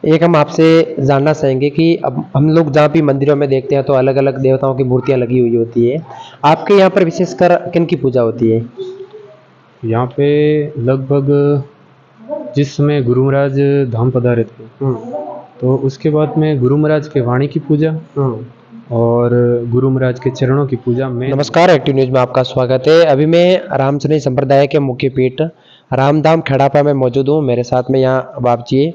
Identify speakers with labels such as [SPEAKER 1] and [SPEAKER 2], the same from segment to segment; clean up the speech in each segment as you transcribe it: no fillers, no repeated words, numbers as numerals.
[SPEAKER 1] एक हम आपसे जानना चाहेंगे कि अब हम लोग जहाँ भी मंदिरों में देखते हैं तो अलग-अलग देवताओं की मूर्तियाँ लगी हुई होती है। आपके यहाँ पर विशेषकर किनकी पूजा होती है?
[SPEAKER 2] यहाँ पे लगभग जिस समय गुरु महाराज धाम पधारे थे,
[SPEAKER 1] हुँ,
[SPEAKER 2] तो उसके बाद में गुरु महाराज के वाणी की पूजा
[SPEAKER 1] हुँ।
[SPEAKER 2] और गुरु महाराज के चरणों की पूजा में।
[SPEAKER 1] नमस्कार, एक्टिव न्यूज़ में आपका स्वागत है। अभी मैं रामसरनी संप्रदाय के मुख्य पीठ रामधाम खड़ापा में मौजूद हूँ। मेरे साथ में यहाँ बाबजी है।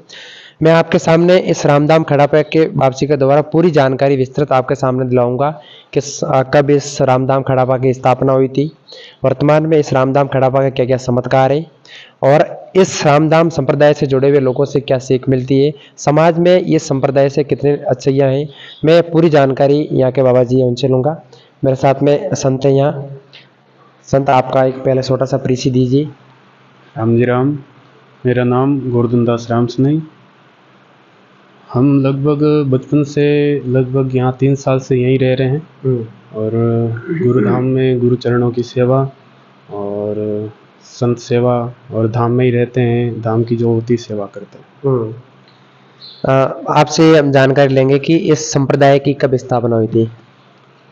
[SPEAKER 1] मैं आपके सामने इस रामधाम खड़ापा के बाबजी के द्वारा पूरी जानकारी विस्तृत आपके सामने दिलाऊंगा कि कब इस रामधाम खड़ापा की स्थापना हुई थी, वर्तमान में इस रामधाम खड़ापा का क्या-क्या चमत्कार है और इस रामधाम संप्रदाय से जुड़े हुए लोगों से क्या सीख मिलती है, समाज में ये संप्रदाय से कितने अच्छाइयाँ हैं। मैं पूरी जानकारी यहाँ के बाबा जी हैं उनसे लूँगा। मेरे साथ में संत हैं यहाँ। संत आपका एक पहले छोटा सा परिचय दीजिए।
[SPEAKER 2] राम जी राम। मेरा नाम गोवर्धन दास राम सनई। हम लगभग बचपन से लगभग यहाँ 3 साल से यहीं रह रहे हैं और गुरुधाम में गुरु चरणों की सेवा और संत सेवा और धाम में ही रहते हैं, धाम की जो होती सेवा करते हैं।
[SPEAKER 1] आपसे हम जानकारी लेंगे कि इस संप्रदाय की कब स्थापना हुई थी?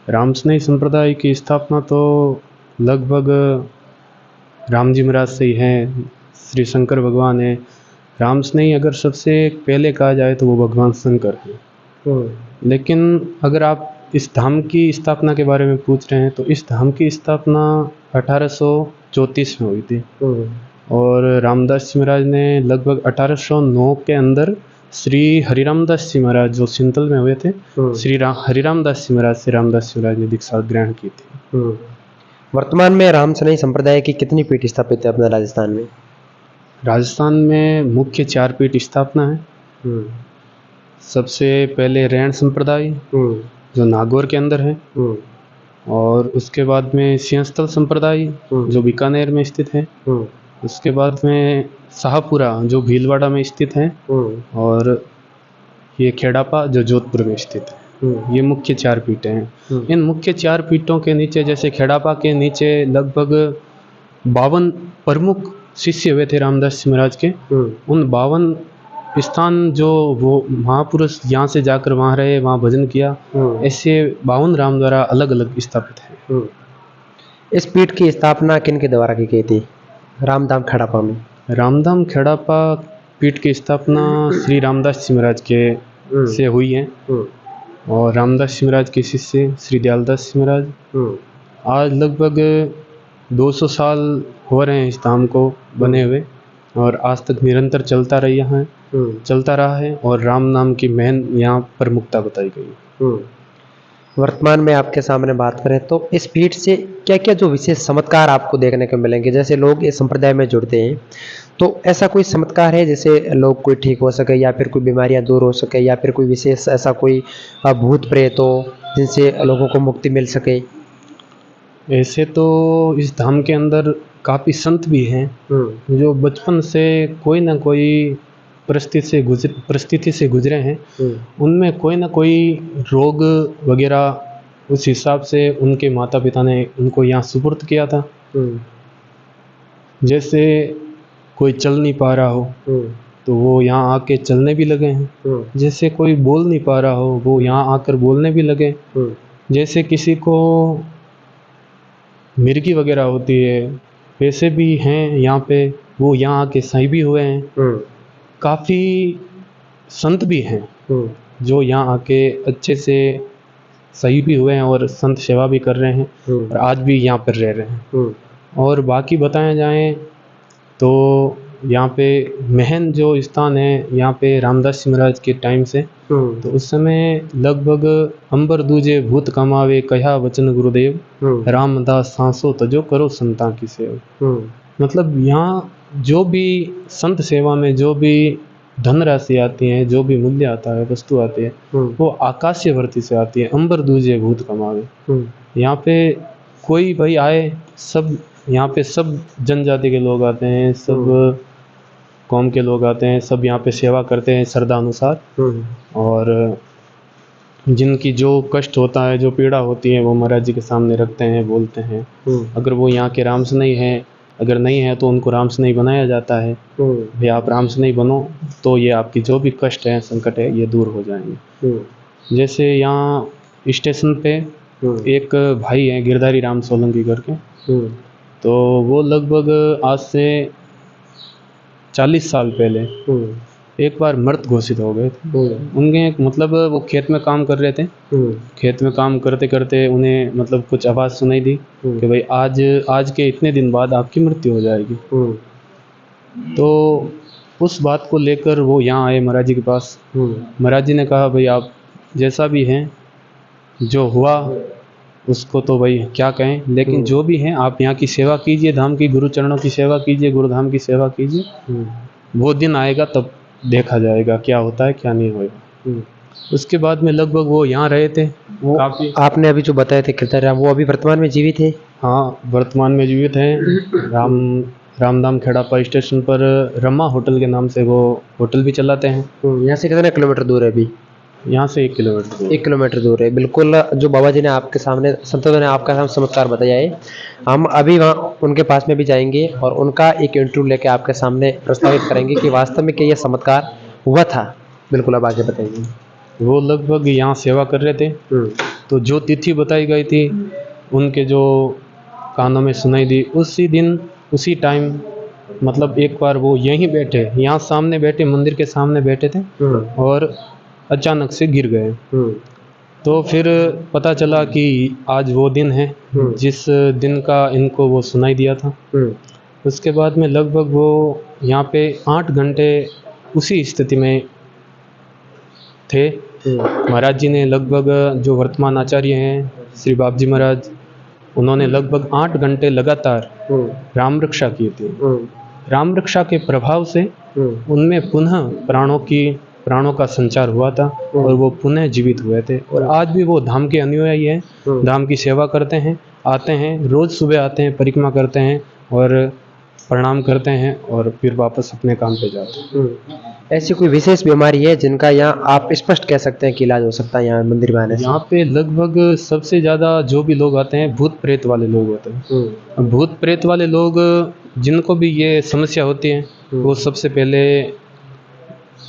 [SPEAKER 2] रामसनई संप्रदाय की स्थापना तो लगभग राम जी महाराज से ही है। श्री शंकर भगवान है। रामसनई अगर सबसे पहले कहा जाए तो वो भगवान शंकर हैं। लेकिन अगर आप इस धाम की स्थापना के बारे में पूछ रहे हैं तो इस धाम की स्थापना 1834 में हुई थी और रामदास जी महाराज ने लगभग 1809 के अंदर श्री हरिरामदास जी महाराज जो सिंतल में हुए थे, श्री हरिरामदास जी महाराज से रामदास जी महाराज ने दीक्षा ग्रहण की थी।
[SPEAKER 1] वर्तमान में रामसनई संप्रदाय की कितनी पीठ स्थापित है अपने राजस्थान में?
[SPEAKER 2] राजस्थान में मुख्य 4 पीठ स्थापना है। सबसे पहले रैण संप्रदाय जो नागौर के अंदर है और उसके बाद में सिंहस्थल संप्रदाय जो बीकानेर में स्थित है। उसके बाद में शाहपुरा जो भीलवाड़ा में स्थित है और ये खेड़ापा जो जोधपुर में स्थित है। ये मुख्य 4 पीठें हैं। इन मुख्य 4 पीठों के नीचे जैसे खेड़ापा के नीचे लगभग 52 प्रमुख शिष्य हुए थे रामदास जी महाराज के। उन 52 स्थान जो वो महापुरुष यहाँ से जाकर वहाँ रहे, वहाँ भजन किया, ऐसे 52 राम द्वारा अलग अलग स्थापित है।
[SPEAKER 1] इस पीठ की स्थापना किन के द्वारा की गई थी रामधाम खड़ापा में?
[SPEAKER 2] रामधाम खेड़ापा पीठ की स्थापना श्री रामदास जी महाराज के से हुई है और रामदास जी महाराज के शिष्य श्री दयालदास जी महाराज आज लगभग 200 साल हो रहे हैं इस धाम को बने हुए और आज तक निरंतर चलता रहा है और राम नाम की महन यहाँ प्रमुखता बताई गई।
[SPEAKER 1] वर्तमान में आपके सामने बात करें तो इस पीठ से क्या क्या जो विशेष चमत्कार आपको देखने को मिलेंगे? जैसे लोग इस संप्रदाय में जुड़ते हैं तो ऐसा कोई चमत्कार है जिससे लोग कोई ठीक हो सके या फिर कोई बीमारियां दूर हो सके या फिर कोई विशेष ऐसा कोई भूत प्रेत हो जिनसे लोगों को मुक्ति मिल सके?
[SPEAKER 2] ऐसे तो इस धाम के अंदर काफ़ी संत भी हैं जो बचपन से कोई ना कोई परिस्थिति से गुजरे हैं। उनमें कोई ना कोई रोग वगैरह उस हिसाब से उनके माता पिता ने उनको यहाँ सुपुर्द किया था। जैसे कोई चल नहीं पा रहा हो तो वो यहाँ आके चलने भी लगे हैं। जैसे कोई बोल नहीं पा रहा हो वो यहाँ आकर बोलने भी लगे। जैसे किसी को मिर्गी वगैरह होती है वैसे भी हैं यहाँ पे, वो यहाँ आके सही भी हुए हैं। काफ़ी संत भी हैं जो यहाँ आके अच्छे से सही भी हुए हैं और संत सेवा भी कर रहे हैं और आज भी यहाँ पर रह रहे हैं। और बाकी बताया जाए तो यहाँ पे महन जो स्थान है यहाँ पे रामदास जी महाराज के टाइम से तो उस समय लगभग अंबर दूजे भूत कमावे कहा वचन गुरुदेव रामदास सांसो तजो करो संता की सेवा। मतलब यहाँ जो भी संत सेवा में जो भी धनराशि आती है, जो भी मूल्य आता है, वस्तु आती है, वो आकाशीय वृत्ति से आती है। अंबर दूजे भूत कमावे। यहाँ पे कोई भाई आए, सब यहाँ पे सब जनजाति के लोग आते हैं, सब कौम के लोग आते हैं, सब यहाँ पे सेवा करते हैं श्रद्धा अनुसार। और जिनकी जो कष्ट होता है, जो पीड़ा होती है, वो महाराज जी के सामने रखते हैं, बोलते हैं। अगर वो यहाँ के रामसनई हैं अगर नहीं है तो उनको राम स्नेही बनाया जाता है। भाई आप राम स्नेही बनो तो ये आपकी जो भी कष्ट है, संकट है, ये दूर हो जाएंगे। जैसे यहाँ स्टेशन पे एक भाई हैं गिरधारी राम सोलंकी करके, तो वो लगभग आज से 40 साल पहले एक बार मृत घोषित हो गए थे। उनके मतलब वो खेत में काम कर रहे थे, खेत में काम करते करते उन्हें मतलब कुछ आवाज़ सुनाई दी कि भाई आज के इतने दिन बाद आपकी मृत्यु हो जाएगी। तो उस बात को लेकर वो यहाँ आए महाराज जी के पास। महाराज जी ने कहा भाई आप जैसा भी हैं, जो हुआ उसको तो भाई क्या कहें, लेकिन जो भी हैं आप यहाँ की सेवा कीजिए, धाम की गुरु चरणों की सेवा कीजिए, गुरुधाम की सेवा कीजिए। वो दिन आएगा तब देखा जाएगा क्या होता है क्या नहीं होगा। उसके बाद में लगभग वो यहाँ रहे थे। वो काफ़ी,
[SPEAKER 1] आपने अभी जो बताए थे गिरधारी राम, वो अभी वर्तमान में जीवित है?
[SPEAKER 2] हाँ वर्तमान में जीवित हैं। रामधाम खेड़ापा स्टेशन पर रमा होटल के नाम से वो होटल भी चलाते हैं।
[SPEAKER 1] यहाँ से कितने किलोमीटर दूर है अभी?
[SPEAKER 2] यहाँ से 1 किलोमीटर दूर।
[SPEAKER 1] 1 किलोमीटर दूर है। बिल्कुल, जो बाबा जी ने आपके सामने, संतों ने आपका हम चमत्कार बताया है, हम अभी वहाँ उनके पास में भी जाएंगे और उनका एक इंटरव्यू लेके आपके सामने प्रस्तावित करेंगे कि वास्तव में क्या ये चमत्कार हुआ था। बिल्कुल, अब आगे बताइए।
[SPEAKER 2] वो लगभग यहाँ सेवा कर रहे थे, तो जो तिथि बताई गई थी उनके जो कानों में सुनाई दी, उसी दिन उसी टाइम मतलब एक बार वो यहीं बैठे, यहाँ सामने बैठे, मंदिर के सामने बैठे थे और अचानक से गिर गए। तो फिर पता चला कि आज वो दिन है जिस दिन का इनको वो सुनाई दिया था। उसके बाद में लगभग वो यहाँ पे 8 घंटे उसी स्थिति में थे। महाराज जी ने लगभग, जो वर्तमान आचार्य हैं श्री बाबजी महाराज, उन्होंने लगभग 8 घंटे लगातार राम रक्षा की थी। राम रक्षा के प्रभाव से उनमें पुनः प्राणों का संचार हुआ था और वो पुनः जीवित हुए थे। और आज भी वो धाम के अनुयायी हैं, धाम की सेवा करते हैं, आते हैं, रोज़ सुबह आते हैं, परिक्रमा करते हैं और प्रणाम करते हैं और फिर वापस अपने काम पे जाते हैं।
[SPEAKER 1] ऐसी कोई विशेष बीमारी है जिनका यहाँ आप स्पष्ट कह सकते हैं कि इलाज हो सकता है यहाँ मंदिर में आने से?
[SPEAKER 2] यहाँ पे लगभग सबसे ज़्यादा जो भी लोग आते हैं भूत प्रेत वाले लोग होते हैं। भूत प्रेत वाले लोग जिनको भी ये समस्या होती है, वो सबसे पहले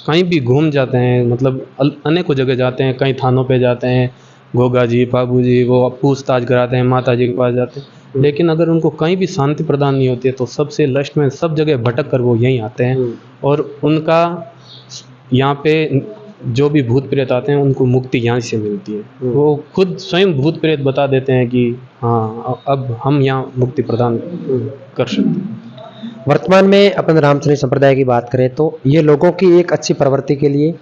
[SPEAKER 2] कहीं भी घूम जाते हैं, मतलब अनेकों जगह जाते हैं, कई थानों पे जाते हैं, गोगा जी, बाबू जी, वो पूछताछ कराते हैं, माता जी के पास जाते हैं, लेकिन अगर उनको कहीं भी शांति प्रदान नहीं होती है तो सबसे लास्ट में सब जगह भटक कर वो यहीं आते हैं। और उनका यहाँ पे जो भी भूत प्रेत आते हैं उनको मुक्ति यहाँ से मिलती है। वो खुद स्वयं भूत प्रेत बता देते हैं कि हाँ अब हम यहाँ मुक्ति प्रदान कर सकते हैं।
[SPEAKER 1] वर्तमान में अपन रामचंद्र संप्रदाय की बात करें तो ये लोगों की एक अच्छी प्रवृत्ति के लिए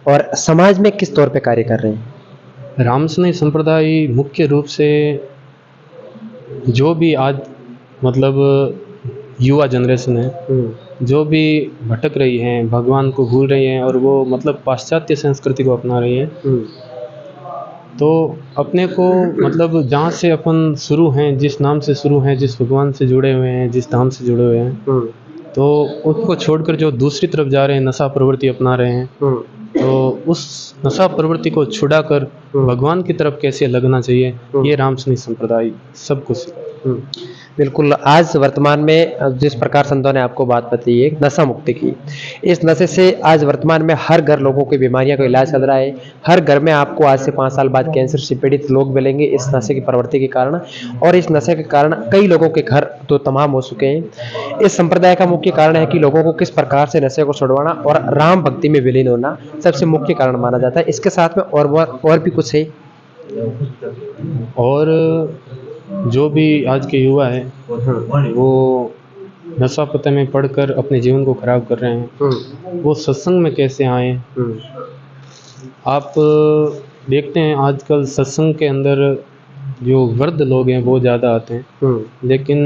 [SPEAKER 1] और समाज में किस तौर पे कार्य कर रहे हैं?
[SPEAKER 2] रामचंद्र संप्रदाय मुख्य रूप से जो भी आज मतलब युवा जनरेशन है, जो भी भटक रही हैं, भगवान को भूल रही हैं और वो मतलब पाश्चात्य संस्कृति को अपना रही हैं, तो अपने को मतलब जहाँ से अपन शुरू हैं, जिस नाम से शुरू हैं, जिस भगवान से जुड़े हुए हैं, जिस धाम से जुड़े हुए हैं, तो उसको छोड़कर जो दूसरी तरफ जा रहे हैं, नशा प्रवृत्ति अपना रहे हैं, तो उस नशा प्रवृत्ति को छुड़ाकर भगवान की तरफ कैसे लगना चाहिए, ये रामचंद्र संप्रदाय सबको सिखाता।
[SPEAKER 1] बिल्कुल, आज वर्तमान में जिस प्रकार संतों ने आपको बात बताई है नशा मुक्ति की, इस नशे से आज वर्तमान में हर घर लोगों की बीमारियों का इलाज चल रहा है। हर घर में आपको आज से 5 साल बाद कैंसर से पीड़ित लोग मिलेंगे इस नशे की प्रवृत्ति के कारण, और इस नशे के कारण कई लोगों के घर तो तमाम हो चुके हैं। इस संप्रदाय का मुख्य कारण है कि लोगों को किस प्रकार से नशे को छुड़वाना और राम भक्ति में विलीन होना सबसे मुख्य कारण माना जाता है। इसके साथ में और भी कुछ है?
[SPEAKER 2] और जो भी आज के युवा हैं वो नशा पते में पढ़कर अपने जीवन को खराब कर रहे हैं, वो सत्संग में कैसे आए? आप देखते हैं आजकल सत्संग के अंदर जो वृद्ध लोग हैं वो ज़्यादा आते हैं, लेकिन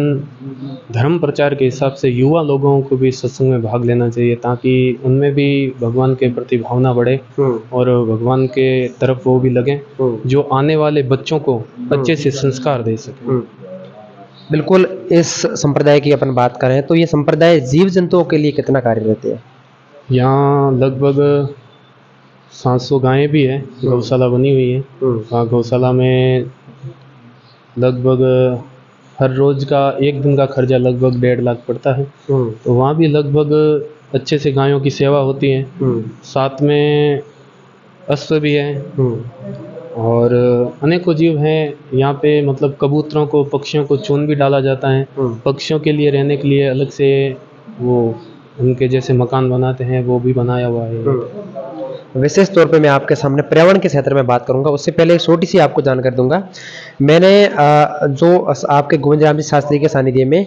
[SPEAKER 2] धर्म प्रचार के हिसाब से युवा लोगों को भी सत्संग में भाग लेना चाहिए ताकि उनमें भी भगवान के प्रति भावना बढ़े और भगवान के तरफ वो भी लगें, जो आने वाले बच्चों को अच्छे से संस्कार दे सकें।
[SPEAKER 1] बिल्कुल, इस संप्रदाय की अपन बात करें तो ये संप्रदाय जीव जंतुओं के लिए कितना कार्यरत है?
[SPEAKER 2] यहाँ लगभग 700 गायें भी है, गौशाला बनी हुई है। गौशाला में लगभग हर रोज़ का एक दिन का खर्चा लगभग 1.5 लाख पड़ता है। तो वहाँ भी लगभग अच्छे से गायों की सेवा होती है। साथ में अश्व भी हैं और अनेकों जीव हैं यहाँ पे। मतलब कबूतरों को, पक्षियों को चून भी डाला जाता है। पक्षियों के लिए रहने के लिए अलग से वो उनके जैसे मकान बनाते हैं, वो भी बनाया हुआ है।
[SPEAKER 1] विशेष तौर पे मैं आपके सामने पर्यावरण के क्षेत्र में बात करूंगा, उससे पहले एक छोटी सी आपको जानकारी दूंगा। मैंने आपके गोविंद राम जी शास्त्री के सानिध्य में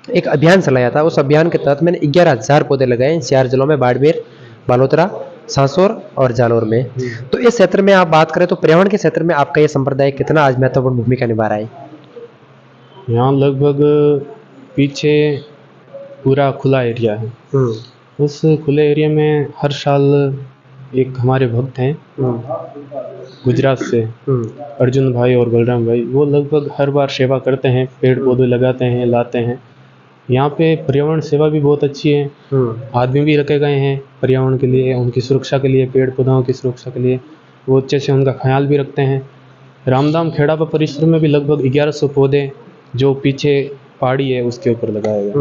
[SPEAKER 1] एक अभियान चलाया था। उस अभियान के तहत मैंने 11,000 पौधे लगाए 4 जिलों में, बाड़मेर, बालोतरा, सांसौर और जालौर में। तो इस क्षेत्र में आप बात करें तो पर्यावरण के क्षेत्र में आपका ये संप्रदाय कितना आज महत्वपूर्ण भूमिका निभा रहा है?
[SPEAKER 2] यहाँ लगभग पीछे पूरा खुला एरिया है। उस खुले एरिया में हर साल एक हमारे भक्त हैं गुजरात से, अर्जुन भाई और बलराम भाई, वो लगभग हर बार सेवा करते हैं, पेड़ पौधे लगाते हैं, लाते हैं। यहाँ पे पर्यावरण सेवा भी बहुत अच्छी है। आदमी भी रखे गए हैं पर्यावरण के लिए, उनकी सुरक्षा के लिए, पेड़ पौधों की सुरक्षा के लिए। वो अच्छे से उनका ख्याल भी रखते हैं। रामधाम खेड़ापा परिसर में भी लगभग 1100 पौधे जो पीछे पहाड़ी है उसके ऊपर लगाए गए।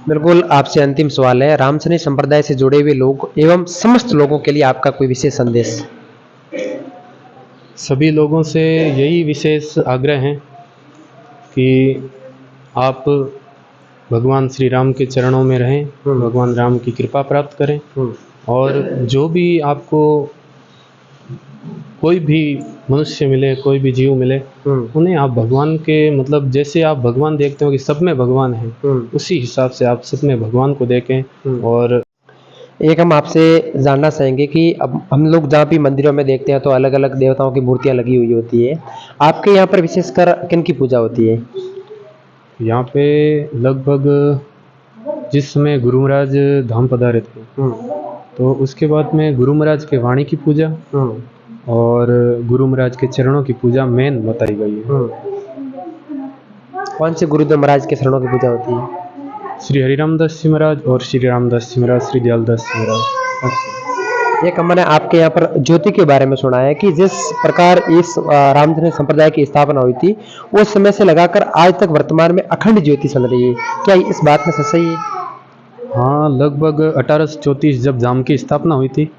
[SPEAKER 1] बिल्कुल, आपसे अंतिम सवाल है, रामसनी संप्रदाय से जुड़े हुए लोग एवं समस्त लोगों के लिए आपका कोई विशेष संदेश?
[SPEAKER 2] सभी लोगों से यही विशेष आग्रह है कि आप भगवान श्री राम के चरणों में रहें, भगवान राम की कृपा प्राप्त करें और जो भी आपको कोई भी मनुष्य मिले, कोई भी जीव मिले, उन्हें आप भगवान के, मतलब जैसे आप भगवान देखते हो कि सब में भगवान है, उसी हिसाब से आप सब में भगवान को देखें। और
[SPEAKER 1] एक हम आपसे जानना चाहेंगे कि अब हम लोग जहाँ भी मंदिरों में देखते हैं तो अलग अलग देवताओं की मूर्तियाँ लगी हुई होती है, आपके यहाँ पर विशेषकर किन की पूजा होती है?
[SPEAKER 2] यहाँ पे लगभग जिस समय गुरु महाराज धाम पधारे थे, तो उसके बाद में गुरु महाराज के वाणी की पूजा और गुरु महाराज के चरणों की पूजा मेन बताई गई है।
[SPEAKER 1] कौन से गुरुदेव महाराज के चरणों की पूजा होती है?
[SPEAKER 2] श्री हरिरामदास जी महाराज और श्री रामदास जी महाराज, श्री दयालदास जी महाराज।
[SPEAKER 1] एक मैंने आपके यहाँ पर ज्योति के बारे में सुना है कि जिस प्रकार इस रामचंद्र संप्रदाय की स्थापना हुई थी, उस समय से लगाकर आज तक वर्तमान में अखंड ज्योति चल रही है, क्या इस बात में सच है?
[SPEAKER 2] हाँ, लगभग 1834 जब जाम की स्थापना हुई थी,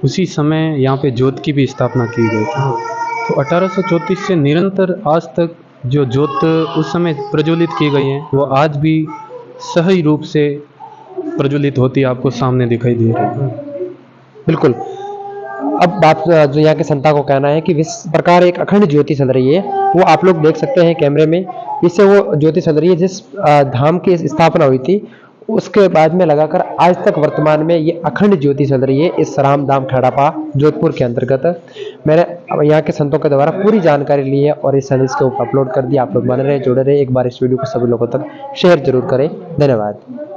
[SPEAKER 2] उसी समय यहाँ पे ज्योत की भी स्थापना की गई थी। तो 1834 से निरंतर आज तक जो ज्योत उस समय प्रज्वलित की गई है, वो आज भी सही रूप से प्रज्वलित होती आपको सामने दिखाई दे रही है।
[SPEAKER 1] बिल्कुल। अब बात जो यहाँ के संता को कहना है कि इस प्रकार एक अखंड ज्योति चल रही है, वो आप लोग देख सकते हैं कैमरे में, इससे वो ज्योति चल रही है जिस धाम की स्थापना हुई थी उसके बाद में लगाकर आज तक वर्तमान में ये अखंड ज्योति चल रही है इस रामधाम खेड़ापा जोधपुर के अंतर्गत। मैंने यहाँ के संतों के द्वारा पूरी जानकारी ली है और इस चैनल के ऊपर अपलोड कर दिया। आप लोग बने रहे, जुड़े रहे। एक बार इस वीडियो को सभी लोगों तक शेयर जरूर करें। धन्यवाद।